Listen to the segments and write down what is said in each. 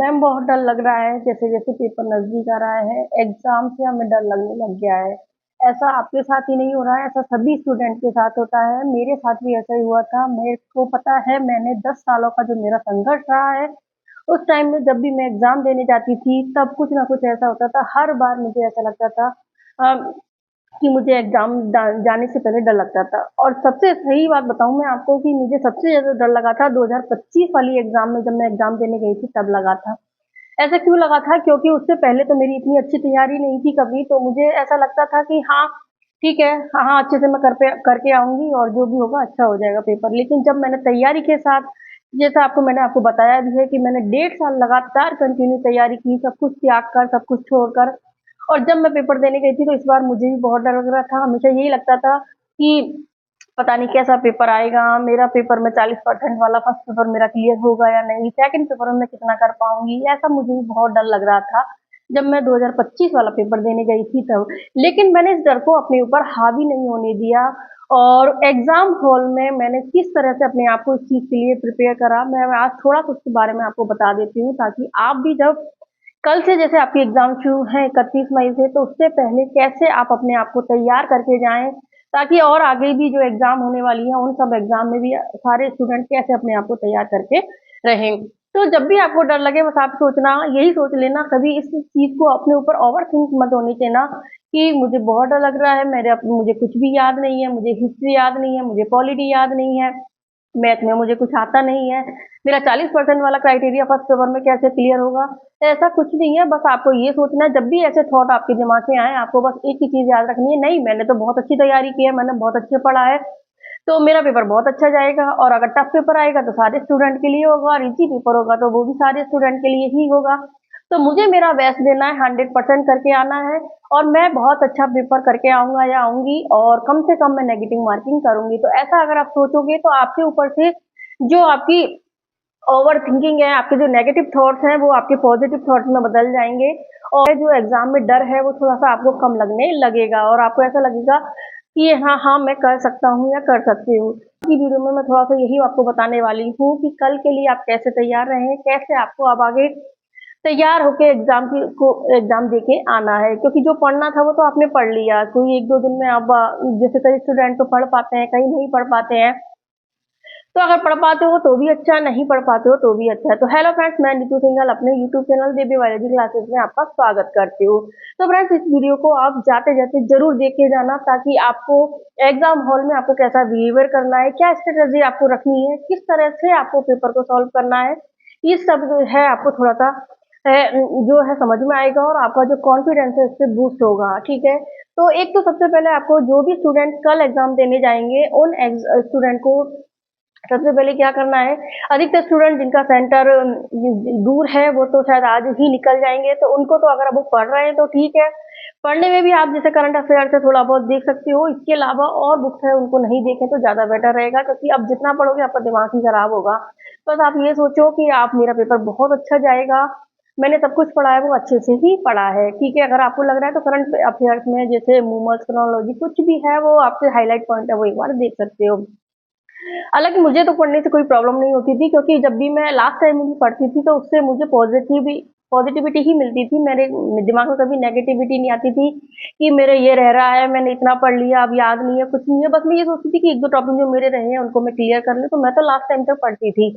Ma'am बहुत डर लग रहा है, जैसे जैसे पेपर नजदीक आ रहा है एग्जाम से हमें डर लगने लग गया है। ऐसा आपके साथ ही नहीं हो रहा है, ऐसा सभी स्टूडेंट के साथ होता है, मेरे साथ भी ऐसा ही हुआ था। मेरे को पता है, मैंने 10 सालों का जो मेरा संघर्ष रहा है, उस टाइम में जब भी मैं एग्जाम देने जाती थी तब कुछ ना कुछ ऐसा होता था। हर बार मुझे ऐसा लगता था कि मुझे एग्जाम जाने से पहले डर लगता था। और सबसे सही बात बताऊं मैं आपको कि मुझे सबसे ज्यादा डर लगा था 2025 वाली एग्जाम में, जब मैं एग्जाम देने गई थी तब लगा था। ऐसा क्यों लगा था? क्योंकि उससे पहले तो मेरी इतनी अच्छी तैयारी नहीं थी कभी, तो मुझे ऐसा लगता था कि हाँ ठीक है, हाँ हाँ, अच्छे से मैं करके आऊंगी और जो भी होगा अच्छा हो जाएगा पेपर। लेकिन जब मैंने तैयारी के साथ, जैसा मैंने आपको बताया भी है कि मैंने 1.5 साल लगातार कंटिन्यू तैयारी की, सब कुछ त्याग कर, सब कुछ छोड़कर, और जब मैं पेपर देने गई थी तो इस बार मुझे भी बहुत डर लग रहा था। हमेशा यही लगता था कि पता नहीं कैसा पेपर आएगा मेरा। पेपर में 40% वाला फर्स्ट पेपर मेरा क्लियर होगा या नहीं, सेकंड पेपर में मैं कितना कर पाऊंगी, ऐसा मुझे भी बहुत डर लग रहा था जब मैं 2025 वाला पेपर देने गई थी तब। लेकिन मैंने इस डर को अपने ऊपर हावी नहीं होने दिया, और एग्जाम हॉल में मैंने किस तरह से अपने आप को इस चीज के लिए प्रिपेयर करा, मैं आज थोड़ा सा उसके बारे में आपको बता देती हूँ, ताकि आप भी जब कल से, जैसे आपकी एग्जाम शुरू है 31 मई से, तो उससे पहले कैसे आप अपने आप को तैयार करके जाएं, ताकि और आगे भी जो एग्जाम होने वाली है उन सब एग्जाम में भी सारे स्टूडेंट कैसे अपने आप को तैयार करके रहें। तो जब भी आपको डर लगे, बस आप सोचना, यही सोच लेना, कभी इस चीज को अपने ऊपर ओवर थिंक मत होने देना कि मुझे बहुत डर लग रहा है, मुझे कुछ भी याद नहीं है, मुझे हिस्ट्री याद नहीं है, मुझे पॉलिटी याद नहीं है, मैथ में मुझे कुछ आता नहीं है, मेरा 40% वाला क्राइटेरिया फर्स्ट पेपर में कैसे क्लियर होगा। तो ऐसा कुछ नहीं है। बस आपको ये सोचना है, जब भी ऐसे थॉट आपके दिमाग में आए, आपको बस एक ही चीज याद रखनी है, नहीं मैंने तो बहुत अच्छी तैयारी की है, मैंने बहुत अच्छे पढ़ा है, तो मेरा पेपर बहुत अच्छा जाएगा। और अगर टफ पेपर आएगा तो सारे स्टूडेंट के लिए होगा, और इजी पेपर होगा तो वो भी सारे स्टूडेंट के लिए ही होगा। तो मुझे मेरा बेस्ट देना है, 100% करके आना है, और मैं बहुत अच्छा पेपर करके आऊंगा या आऊंगी, और कम से कम मैं नेगेटिव मार्किंग करूंगी। तो ऐसा अगर आप सोचोगे तो आपके ऊपर से जो आपकी ओवर थिंकिंग है, आपके जो नेगेटिव थॉट्स हैं, वो आपके पॉजिटिव थॉट्स में बदल जाएंगे, और जो एग्जाम में डर है वो थोड़ा सा आपको कम लगने लगेगा, और आपको ऐसा लगेगा कि हाँ हाँ मैं कर सकता हूँ या कर सकती हूँ। की वीडियो में मैं थोड़ा सा यही आपको बताने वाली हूँ कि कल के लिए आप कैसे तैयार रहें, कैसे आपको अब आगे तैयार होके एग्जाम दे के आना है। क्योंकि जो पढ़ना था वो तो आपने पढ़ लिया, कोई एक दो दिन में अब जैसे कई स्टूडेंट तो पढ़ पाते हैं, कई नहीं पढ़ पाते हैं। तो अगर पढ़ पाते हो तो भी अच्छा, नहीं पढ़ पाते हो तो भी अच्छा है। तो हेलो फ्रेंड्स, मैं नीतू सिंघल अपने यूट्यूब चैनल देवी बायोलॉजी क्लासेस में आपका स्वागत करती हूँ। तो फ्रेंड्स, इस वीडियो को आप जाते जाते जरूर देख के जाना, ताकि आपको एग्जाम हॉल में आपको कैसा बिहेवियर करना है, क्या स्ट्रेटेजी आपको रखनी है, किस तरह से आपको पेपर को सॉल्व करना है, ये सब जो है आपको थोड़ा सा जो है समझ में आएगा, और आपका जो कॉन्फिडेंस है इससे बूस्ट होगा। ठीक है, तो एक तो सबसे पहले आपको, जो भी स्टूडेंट कल एग्जाम देने जाएंगे उन स्टूडेंट को सबसे पहले क्या करना है, अधिकतर स्टूडेंट जिनका सेंटर दूर है वो तो शायद आज ही निकल जाएंगे, तो उनको तो अगर वो पढ़ रहे हैं तो ठीक है, पढ़ने में भी आप जैसे करंट अफेयर से थोड़ा बहुत देख सकते हो, इसके अलावा और बुक्स है उनको नहीं देखें तो ज्यादा बेटर रहेगा, क्योंकि अब जितना पढ़ोगे आपका दिमाग ही खराब होगा। बस आप ये सोचो कि आप, मेरा पेपर बहुत अच्छा जाएगा, मैंने सब कुछ पढ़ा है वो अच्छे से ही पढ़ा है। ठीक है, अगर आपको लग रहा है तो करंट अफेयर्स में जैसे मूमल्स, क्रोनोलॉजी, कुछ भी है वो आपके हाईलाइट पॉइंट है, वो एक बार देख सकते हो। हालांकि मुझे तो पढ़ने से कोई प्रॉब्लम नहीं होती थी, क्योंकि जब भी मैं लास्ट टाइम भी पढ़ती थी तो उससे मुझे पॉजिटिविटी ही मिलती थी, मेरे दिमाग में कभी नेगेटिविटी नहीं आती थी कि मेरे ये रह रहा है, मैंने इतना पढ़ लिया अब याद नहीं है, कुछ नहीं है। बस मैं ये सोचती थी कि एक दो टॉपिक जो मेरे रहे हैं उनको मैं क्लियर कर लूँ, तो मैं तो लास्ट टाइम तक पढ़ती थी।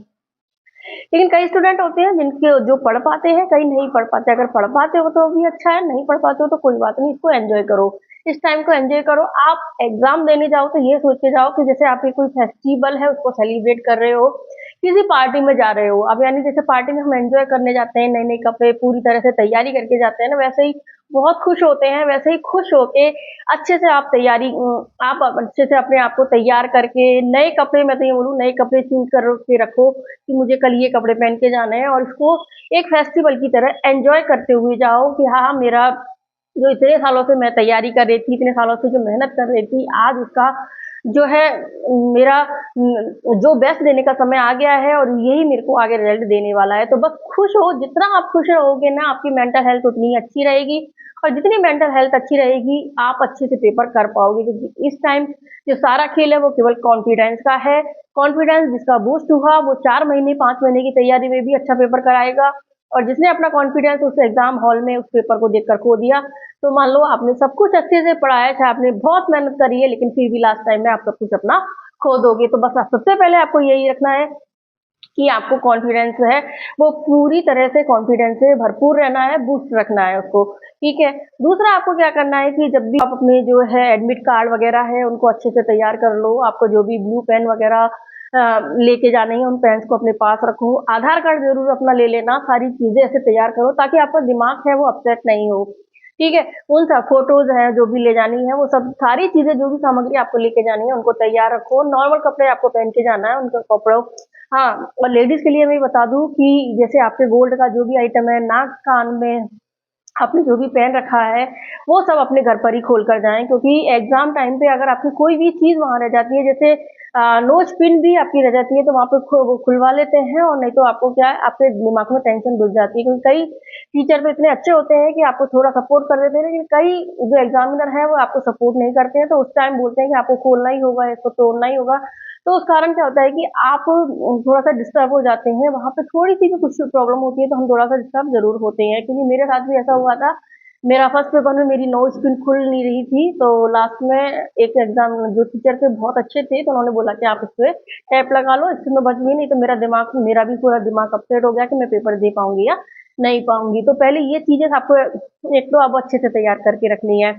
लेकिन कई स्टूडेंट होते हैं जिनके जो पढ़ पाते हैं, कई नहीं पढ़ पाते। अगर पढ़ पाते हो तो भी अच्छा है, नहीं पढ़ पाते हो तो कोई बात नहीं, इसको एंजॉय करो, इस टाइम को एंजॉय करो। आप एग्जाम देने जाओ तो ये सोच के जाओ कि जैसे आपके कोई फेस्टिवल है उसको सेलिब्रेट कर रहे हो, किसी पार्टी में जा रहे हो। अब यानी जैसे पार्टी में हम एंजॉय करने जाते हैं, नए नए कपड़े, पूरी तरह से तैयारी करके जाते हैं ना, वैसे ही बहुत खुश होते हैं, वैसे ही खुश होके अच्छे से आप अच्छे से अपने आप को तैयार करके, नए कपड़े, मैं तो ये बोलूँ नए कपड़े चूज करके रखो कि मुझे कल ये कपड़े पहन के जाना है, और इसको एक फेस्टिवल की तरह एंजॉय करते हुए जाओ कि हाँ मेरा जो इतने सालों से मैं तैयारी कर रही थी, इतने सालों से जो मेहनत कर रही थी, आज उसका जो है मेरा जो बेस्ट देने का समय आ गया है, और यही मेरे को आगे रिजल्ट देने वाला है। तो बस खुश हो, जितना आप खुश रहोगे ना, आपकी मेंटल हेल्थ उतनी अच्छी रहेगी, और जितनी मेंटल हेल्थ अच्छी रहेगी आप अच्छे से पेपर कर पाओगे। क्योंकि इस टाइम जो सारा खेल है वो केवल कॉन्फिडेंस का है। कॉन्फिडेंस जिसका बूस्ट हुआ वो 4 महीने 5 महीने की तैयारी में भी अच्छा पेपर कराएगा, और जिसने अपना कॉन्फिडेंस उस एग्जाम हॉल में उस पेपर को देखकर खो दिया, तो मान लो आपने सब कुछ अच्छे से पढ़ा है, चाहे आपने बहुत मेहनत करी है, लेकिन फिर भी लास्ट टाइम में आप सब कुछ अपना खो दोगे। तो बस सबसे पहले आपको यही रखना है कि आपको कॉन्फिडेंस है वो पूरी तरह से कॉन्फिडेंस से भरपूर रहना है, बूस्ट रखना है उसको, ठीक है। दूसरा आपको क्या करना है कि जब भी आप अपने जो है एडमिट कार्ड वगैरह है उनको अच्छे से तैयार कर लो। आपको जो भी ब्लू पेन वगैरह लेके जाने हैं, उन पेन्स को अपने पास रखो। आधार कार्ड जरूर अपना ले लेना, सारी चीजें ऐसे तैयार करो ताकि आपका दिमाग है वो अपसेट नहीं हो, ठीक है। उन सब फोटोज है जो भी ले जानी है, वो सब सारी चीजें जो भी सामग्री आपको लेके जानी है उनको तैयार रखो। नॉर्मल कपड़े आपको पहन के जाना है, उनके कपड़ों। हाँ, और लेडीज के लिए मैं बता दूं कि जैसे आपके गोल्ड का जो भी आइटम है, नाक कान में आपने जो भी पहन रखा है, वो सब अपने घर पर ही खोल कर जाएं, क्योंकि एग्जाम टाइम पे अगर आपकी कोई भी चीज वहां रह जाती है, जैसे नोज पिन भी आपकी रह जाती है, तो वहां पे वो खुलवा लेते हैं। और नहीं तो आपको क्या है, आपके दिमाग में टेंशन घुस जाती है, क्योंकि कई टीचर तो इतने अच्छे होते हैं कि आपको थोड़ा सपोर्ट कर देते हैं, लेकिन कई जो एग्जामिनर है वो आपको सपोर्ट नहीं करते हैं, तो उस टाइम बोलते हैं कि आपको खोलना ही होगा, इसको तोड़ना ही होगा। तो उस कारण क्या होता है कि आप थोड़ा सा डिस्टर्ब हो जाते हैं, वहां पे थोड़ी सी भी कुछ प्रॉब्लम होती है तो हम थोड़ा सा डिस्टर्ब जरूर होते हैं। क्योंकि मेरे साथ भी ऐसा हुआ था, मेरा फर्स्ट पेपर में मेरी नोज पिन खुल नहीं रही थी, तो लास्ट में एक एग्जाम जो टीचर थे बहुत अच्छे थे, तो उन्होंने बोला कि आप इस पे टैप लगा लो, इससे मैं बच गई। नहीं तो मेरा भी पूरा दिमाग अपसेट हो गया कि मैं पेपर दे पाऊंगी या नहीं पाऊंगी। तो पहले ये चीजें आपको एक तो आप अच्छे से तैयार करके रखनी है,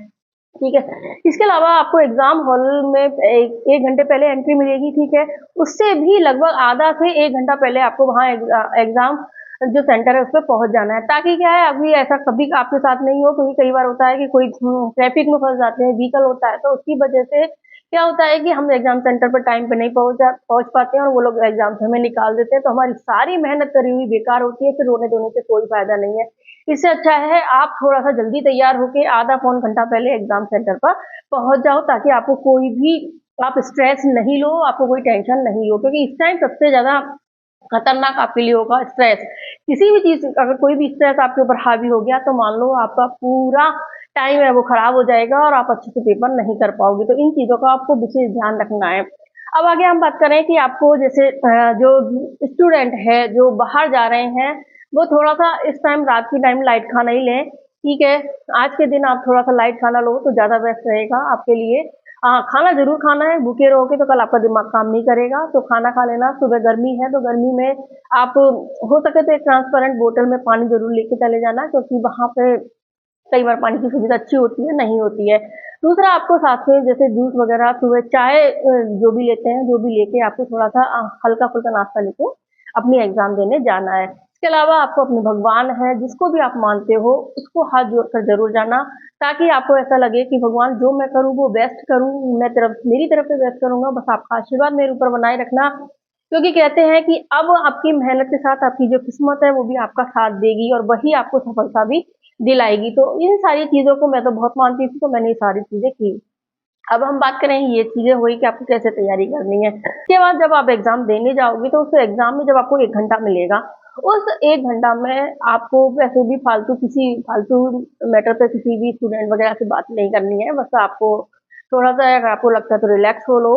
ठीक है। इसके अलावा आपको एग्जाम हॉल में एक घंटे पहले एंट्री मिलेगी, ठीक है। उससे भी लगभग आधा से 1 घंटा पहले आपको वहाँ एग्जाम जो सेंटर है उस पर पहुंच जाना है, ताकि क्या है अभी ऐसा कभी आपके साथ नहीं हो। क्योंकि कई बार होता है कि कोई ट्रैफिक में फंस जाते हैं, व्हीकल होता है, तो उसकी वजह से क्या होता है कि हम एग्जाम सेंटर पर टाइम पे नहीं पहुंच पाते हैं, और वो लोग एग्जाम से हमें निकाल देते हैं, तो हमारी सारी मेहनत करी हुई बेकार होती है, फिर रोने धोने से कोई फायदा नहीं है। इससे अच्छा है आप थोड़ा सा जल्दी तैयार होके आधा पौन घंटा पहले एग्जाम सेंटर पर पहुंच जाओ, ताकि आपको कोई भी आप स्ट्रेस नहीं लो, आपको कोई टेंशन नहीं हो। क्योंकि इस टाइम सबसे ज्यादा खतरनाक आपके लिए होगा स्ट्रेस। किसी भी चीज अगर कोई भी स्ट्रेस आपके ऊपर हावी हो गया, तो मान लो आपका पूरा टाइम है वो खराब हो जाएगा और आप अच्छे से पेपर नहीं कर पाओगे। तो इन चीजों का आपको विशेष ध्यान रखना है। अब आगे हम बात करें कि आपको जैसे जो स्टूडेंट है जो बाहर जा रहे हैं, वो थोड़ा सा इस टाइम रात की टाइम लाइट खाना ही लें, ठीक है। आज के दिन आप थोड़ा सा लाइट खाना लो तो ज्यादा बेस्ट रहेगा आपके लिए। हाँ, खाना जरूर खाना है, भूखे रहोगे तो कल आपका दिमाग काम नहीं करेगा, तो खाना खा लेना। सुबह गर्मी है तो गर्मी में आप हो सके तो एक ट्रांसपेरेंट बोतल में पानी जरूर लेके चले जाना, क्योंकि वहां पे कई बार पानी की सुविधा अच्छी होती है, नहीं होती है। दूसरा आपको साथ में जैसे जूस वगैरह, सुबह चाय जो भी लेते हैं, जो भी लेके आपको थोड़ा सा हल्का फुल्का नाश्ता लेके अपनी एग्जाम देने जाना है। इसके अलावा आपको अपने भगवान है जिसको भी आप मानते हो उसको हाथ जोड़कर जरूर जाना, ताकि आपको ऐसा लगे कि भगवान जो मैं करूँ वो बेस्ट करूँ, मैं मेरी तरफ से बेस्ट करूंगा, बस आपका आशीर्वाद मेरे ऊपर बनाए रखना। क्योंकि कहते हैं कि अब आपकी मेहनत के साथ आपकी जो किस्मत है वो भी आपका साथ देगी, और वही आपको सफलता भी दिलाएगी। तो इन सारी चीजों को मैं तो बहुत मानती थी, तो मैंने ये सारी चीजें की। अब हम बात करें ये चीजें हुई कि आपको कैसे तैयारी करनी है। उसके बाद जब आप एग्जाम देने जाओगे, तो उस एग्जाम में जब आपको 1 घंटा मिलेगा, उस 1 घंटा में आपको वैसे भी फालतू मैटर पे किसी भी स्टूडेंट वगैरह से बात नहीं करनी है। बस आपको थोड़ा सा अगर आपको लगता है तो रिलैक्स हो लो,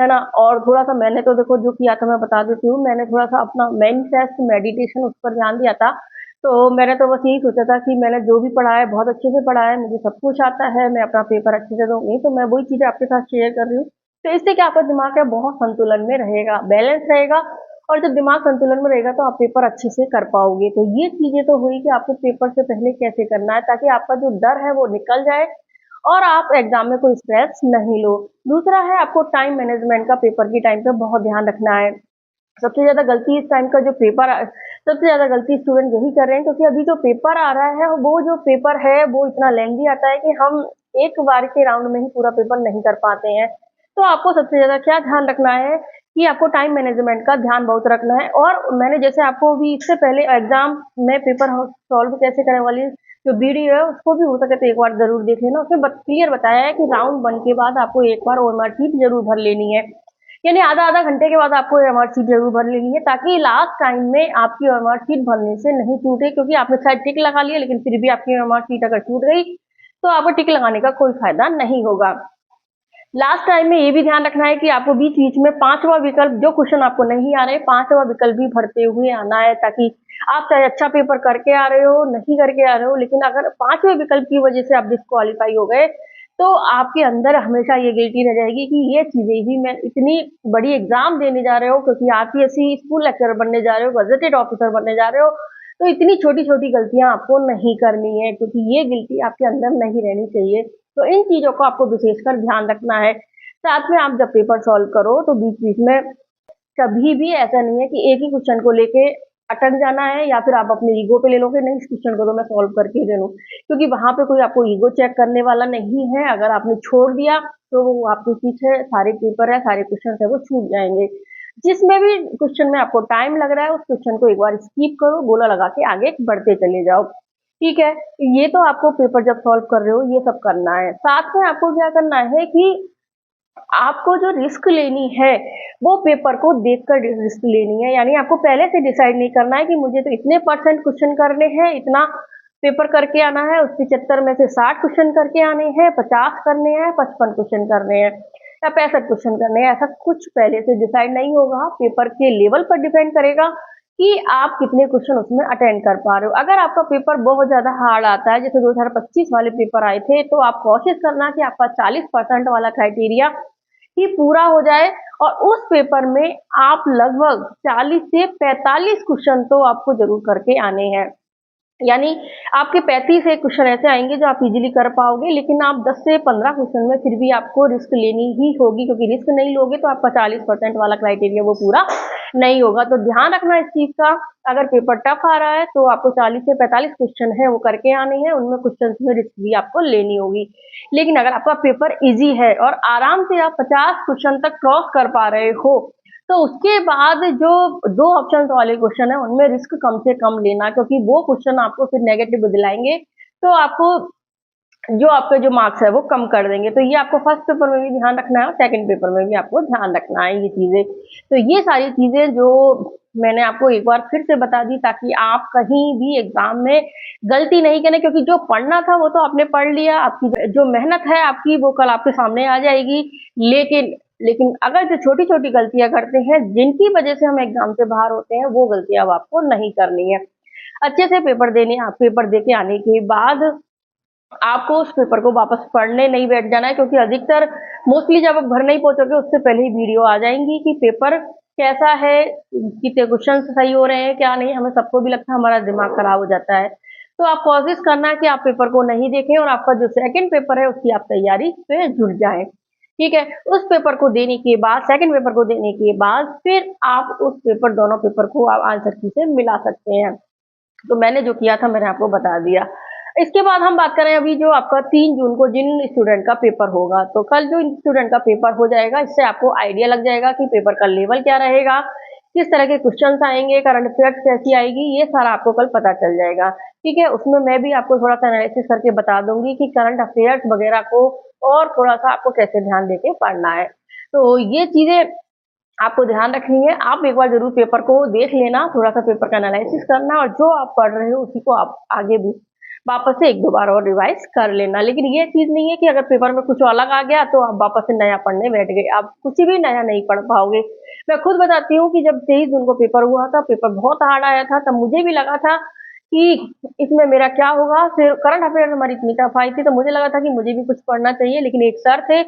है ना। और थोड़ा सा मैंने तो देखो जो किया था मैं बता देती हूँ, मैंने थोड़ा सा अपना मैनिफेस्ट मेडिटेशन उस पर ध्यान दिया था। तो मैंने तो बस यही सोचा था कि मैंने जो भी पढ़ा है बहुत अच्छे से पढ़ा है, मुझे सब कुछ आता है, मैं अपना पेपर अच्छे से दूंगी। तो मैं वही चीजें आपके साथ शेयर कर रही हूँ। तो इससे क्या आपका दिमाग है बहुत संतुलन में रहेगा, बैलेंस रहेगा। और जब दिमाग संतुलन में रहेगा तो आप पेपर अच्छे से कर पाओगे। तो ये चीजें तो हुई कि आपको पेपर से पहले कैसे करना है, ताकि आपका जो डर है वो निकल जाए और आप एग्जाम में कोई स्ट्रेस नहीं लो। दूसरा है आपको टाइम मैनेजमेंट का पेपर की टाइम पे बहुत ध्यान रखना है। सबसे ज्यादा गलती इस टाइम का जो पेपर सबसे ज्यादा गलती स्टूडेंट यही कर रहे हैं, क्योंकि अभी जो पेपर आ रहा है वो जो पेपर है वो इतना लेंदी आता है कि हम एक बार के राउंड में ही पूरा पेपर नहीं कर पाते हैं। तो आपको सबसे ज्यादा क्या ध्यान रखना है कि आपको टाइम मैनेजमेंट का ध्यान बहुत रखना है। और मैंने जैसे आपको भी इससे पहले एग्जाम में पेपर सॉल्व कैसे करने वाली जो वीडियो है उसको भी हो सके तो एक बार जरूर देख लेना। उसमें क्लियर बताया है कि राउंड 1 के बाद आपको एक बार ओएमआर शीट जरूर भर लेनी है, यानी आधा आधा घंटे के बाद आपको ओएमआर शीट जरूर भर लेनी है, ताकि लास्ट टाइम में आपकी ओएमआर शीट भरने से नहीं छूटे। क्योंकि आपने शायद टिक लगा लिया, लेकिन फिर भी आपकी ओएमआर शीट अगर छूट गई तो आपको टिक लगाने का कोई फायदा नहीं होगा। लास्ट टाइम में ये भी ध्यान रखना है कि आपको बीच बीच में 5वां विकल्प, जो क्वेश्चन आपको नहीं आ रहे, 5वां विकल्प भी भरते हुए आना है, ताकि आप चाहे अच्छा पेपर करके आ रहे हो, नहीं करके आ रहे हो, लेकिन अगर 5वें विकल्प की वजह से आप डिस्क्वालीफाई हो गए, तो आपके अंदर हमेशा ये गिल्टी रह जाएगी कि ये चीज़ें ही मैं इतनी बड़ी एग्ज़ाम देने जा रहे हो, क्योंकि आरपीएससी स्कूल लेक्चरर बनने जा रहे हो, गज़ेटेड ऑफिसर बनने जा रहे हो, तो इतनी छोटी-छोटी गलतियाँ आपको नहीं करनी है, क्योंकि ये गिल्टी आपके अंदर नहीं रहनी चाहिए। तो इन चीज़ों को आपको विशेषकर ध्यान रखना है। साथ में आप जब पेपर सॉल्व करो तो बीच-बीच में कभी भी ऐसा नहीं है कि एक ही क्वेश्चन को लेके अटक जाना है, या फिर आप अपने ईगो पे ले लोगे नहीं इस क्वेश्चन को तो मैं सॉल्व करके ही दे दूँ, क्योंकि वहाँ पे कोई आपको ईगो चेक करने वाला नहीं है। अगर आपने छोड़ दिया तो वो आपके पीछे सारे पेपर है, सारे क्वेश्चन है वो छूट जाएंगे। जिसमें भी क्वेश्चन में आपको टाइम लग रहा है उस क्वेश्चन को एक बार स्किप करो, गोला लगा के आगे बढ़ते चले जाओ। ठीक है, ये तो आपको पेपर जब सॉल्व कर रहे हो ये सब करना है। साथ में आपको क्या करना है कि आपको जो रिस्क लेनी है वो पेपर को देखकर रिस्क लेनी है, यानी आपको पहले से डिसाइड नहीं करना है कि मुझे तो इतने परसेंट क्वेश्चन करने हैं, इतना पेपर करके आना है, उस 75 में से 60 क्वेश्चन करके आने हैं, 50 करने हैं, 55 क्वेश्चन करने हैं या 65 क्वेश्चन करने हैं। ऐसा कुछ पहले से डिसाइड नहीं होगा, पेपर के लेवल पर डिपेंड करेगा कि आप कितने क्वेश्चन उसमें अटेंड कर पा रहे हो। अगर आपका पेपर बहुत ज्यादा हार्ड आता है, जैसे 2025 वाले पेपर आए थे, तो आप कोशिश करना कि आपका 40% वाला क्राइटेरिया ही पूरा हो जाए, और उस पेपर में आप लगभग 40 से 45 क्वेश्चन तो आपको जरूर करके आने हैं। यानी आपके 35 एक क्वेश्चन ऐसे आएंगे जो आप इजीली कर पाओगे, लेकिन आप 10 से 15 क्वेश्चन में फिर भी आपको रिस्क लेनी ही होगी, क्योंकि रिस्क नहीं लोगे तो आपका 40% वाला क्राइटेरिया वो पूरा नहीं होगा। तो ध्यान रखना इस चीज का। अगर पेपर टफ आ रहा है तो आपको 40 से 45 क्वेश्चन है वो करके आने हैं, उनमें क्वेश्चन में रिस्क भी आपको लेनी होगी। लेकिन अगर आपका पेपर ईजी है और आराम से आप 50 क्वेश्चन तक क्रॉस कर पा रहे हो, तो उसके बाद जो 2 ऑप्शंस वाले क्वेश्चन है उनमें रिस्क कम से कम लेना, क्योंकि वो क्वेश्चन आपको फिर नेगेटिव दिलाएंगे, तो आपको जो आपके जो मार्क्स है वो कम कर देंगे। तो ये आपको फर्स्ट पेपर में भी ध्यान रखना है और सेकंड पेपर में भी आपको ध्यान रखना है ये चीजें। तो ये सारी चीजें जो मैंने आपको एक बार फिर से बता दी, ताकि आप कहीं भी एग्जाम में गलती नहीं करें, क्योंकि जो पढ़ना था वो तो आपने पढ़ लिया, आपकी जो मेहनत है आपकी वो कल आपके सामने आ जाएगी। लेकिन अगर जो छोटी छोटी गलतियां करते हैं जिनकी वजह से हम एग्जाम से बाहर होते हैं, वो गलतियां अब आपको नहीं करनी है। अच्छे से पेपर देने, आप पेपर दे के आने के बाद आपको उस पेपर को वापस पढ़ने नहीं बैठ जाना है, क्योंकि अधिकतर मोस्टली जब आप घर नहीं पहुंचोगे उससे पहले ही वीडियो आ जाएंगी कि पेपर कैसा है, कितने क्वेश्चन सही हो रहे हैं क्या नहीं। हमें सबको भी लगता है, हमारा दिमाग खराब हो जाता है। तो आप कोशिश करना है कि आप पेपर को नहीं देखें और आपका जो सेकंड पेपर है उसकी आप तैयारी पे जुट जाएं। ठीक है, उस पेपर को देने के बाद, सेकंड पेपर को देने के बाद फिर आप उस पेपर, दोनों पेपर को आप आंसर की से मिला सकते हैं। तो मैंने जो किया था मैंने आपको बता दिया। इसके बाद हम बात करें अभी जो आपका 3 जून को जिन स्टूडेंट का पेपर होगा, तो कल जो स्टूडेंट का पेपर हो जाएगा, इससे आपको आइडिया लग जाएगा कि पेपर का लेवल क्या रहेगा, किस तरह के क्वेश्चंस आएंगे, करंट अफेयर्स कैसी आएगी, ये सारा आपको कल पता चल जाएगा। ठीक है, उसमें मैं भी आपको थोड़ा सा एनालिसिस करके बता दूंगी कि करंट अफेयर्स वगैरह को और थोड़ा सा आपको कैसे ध्यान देके पढ़ना है। तो ये चीजें आपको ध्यान रखनी है। आप एक बार जरूर पेपर को देख लेना, थोड़ा सा पेपर का एनालिसिस करना, और जो आप पढ़ रहे हो उसी को आप आगे भी वापस से 1-2 बार और रिवाइज कर लेना। लेकिन ये चीज नहीं है कि अगर पेपर में कुछ अलग आ गया तो आप वापस से नया पढ़ने बैठ गए, आप कुछ भी नया नहीं पढ़ पाओगे। मैं खुद बताती हूँ कि जब 23 जून को पेपर हुआ था, पेपर बहुत हार्ड आया था, तब मुझे भी लगा था कि इसमें मेरा क्या होगा। फिर करंट अफेयर हमारी इतनी टफ आई थी तो मुझे लगा था कि मुझे भी कुछ पढ़ना चाहिए, लेकिन एक सर थे,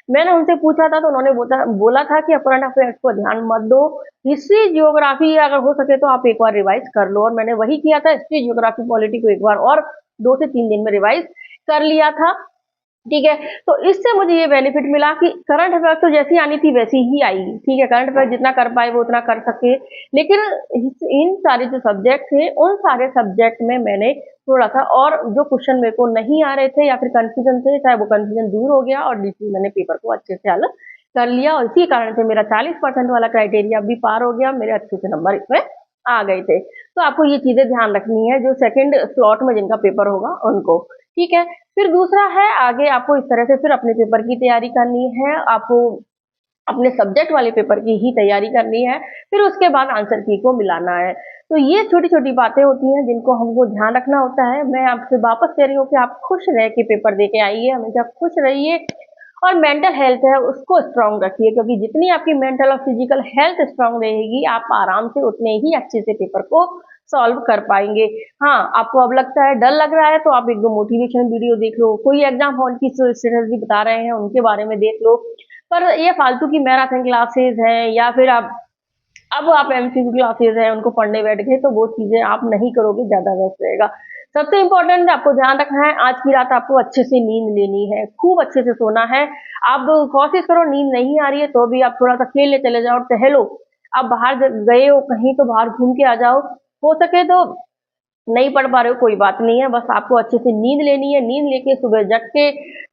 मैंने उनसे पूछा था तो उन्होंने बोला था कि करंट अफेयर्स को ध्यान मत दो, हिस्ट्री जियोग्राफी अगर हो सके तो आप एक बार रिवाइज कर लो। और मैंने वही किया था, हिस्ट्री जियोग्राफी पॉलिटी को एक बार और 2 से 3 दिन में रिवाइज कर लिया था। ठीक है, तो इससे मुझे ये बेनिफिट मिला कि करंट अफेयर तो जैसी आनी थी वैसी ही आई। ठीक है, करंट अफेयर जितना कर पाए वो उतना कर सके, लेकिन इन सारे जो सब्जेक्ट थे उन सारे सब्जेक्ट में मैंने थोड़ा सा और जो क्वेश्चन मेरे को नहीं आ रहे थे या फिर कंफ्यूजन थे, चाहे वो कंफ्यूजन दूर हो गया और दूसरी मैंने पेपर को अच्छे से हल कर लिया, और इसी कारण से मेरा 40% वाला क्राइटेरिया भी पार हो गया, मेरे अच्छे से नंबर इसमें आ गए थे। तो आपको ये चीजें ध्यान रखनी है जो सेकंड स्लॉट में जिनका पेपर होगा उनको। ठीक है, फिर दूसरा है, आगे आपको इस तरह से फिर अपने पेपर की तैयारी करनी है, आपको अपने सब्जेक्ट वाले पेपर की ही तैयारी करनी है, फिर उसके बाद आंसर की को मिलाना है। तो ये छोटी छोटी बातें होती हैं जिनको हमको ध्यान रखना होता है। मैं आपसे वापस कह रही हूँ कि आप खुश रह के पेपर दे के आइए, हमेशा खुश रहिए, और मेंटल हेल्थ है उसको स्ट्रांग रखिए, क्योंकि जितनी आपकी मेंटल और फिजिकल हेल्थ स्ट्रांग रहेगी, आप आराम से उतने ही अच्छे से पेपर को सॉल्व कर पाएंगे। हाँ, आपको अब लगता है डर लग रहा है तो आप एक दो मोटिवेशन वीडियो देख लो, कोई एग्जाम हॉल की स्ट्रेटजी बता रहे हैं उनके बारे में देख लो। पर ये फालतू की मैराथन क्लासेस हैं या फिर आप अब आप एमसीक्यू क्लासेस हैं उनको पढ़ने बैठ गए तो वो चीजें आप नहीं करोगे, ज्यादा बेस्ट रहेगा। सबसे इम्पोर्टेंट आपको ध्यान रखना है, आज की रात आपको अच्छे से नींद लेनी है, खूब अच्छे से सोना है। आप कोशिश करो, नींद नहीं आ रही है तो भी आप थोड़ा सा खेलने चले जाओ, टहलो। आप बाहर गए हो कहीं तो बाहर घूम के आ जाओ, हो सके तो। नहीं पढ़ पा रहे हो कोई बात नहीं है, बस आपको अच्छे से नींद लेनी है। नींद लेके सुबह जग के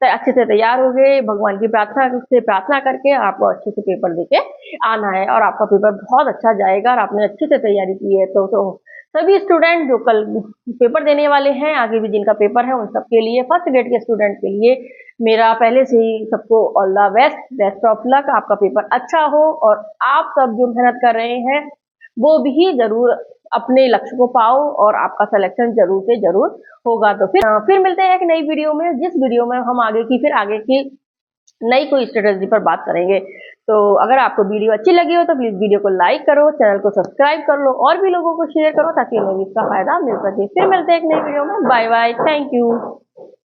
अच्छे से तैयार हो गए, भगवान की प्रार्थना से प्रार्थना करके आपको अच्छे से पेपर देके आना है और आपका पेपर बहुत अच्छा जाएगा और आपने अच्छे से तैयारी की है तो सभी स्टूडेंट जो कल पेपर देने वाले हैं, आगे भी जिनका पेपर है, उन सबके लिए, फर्स्ट ग्रेड के स्टूडेंट के लिए मेरा पहले से ही सबको all the best, best of luck. आपका पेपर अच्छा हो और आप सब जो मेहनत कर रहे हैं वो भी जरूर अपने लक्ष्य को पाओ और आपका सिलेक्शन जरूर से जरूर होगा। तो फिर मिलते हैं एक नई वीडियो में, जिस वीडियो में हम आगे की नई कोई स्ट्रेटेजी पर बात करेंगे। तो अगर आपको वीडियो अच्छी लगी हो तो प्लीज वीडियो को लाइक करो, चैनल को सब्सक्राइब कर लो और भी लोगों को शेयर करो ताकि उन्हें भी इसका फायदा मिल सके। फिर मिलते हैं एक नई वीडियो में। Bye bye, thank you.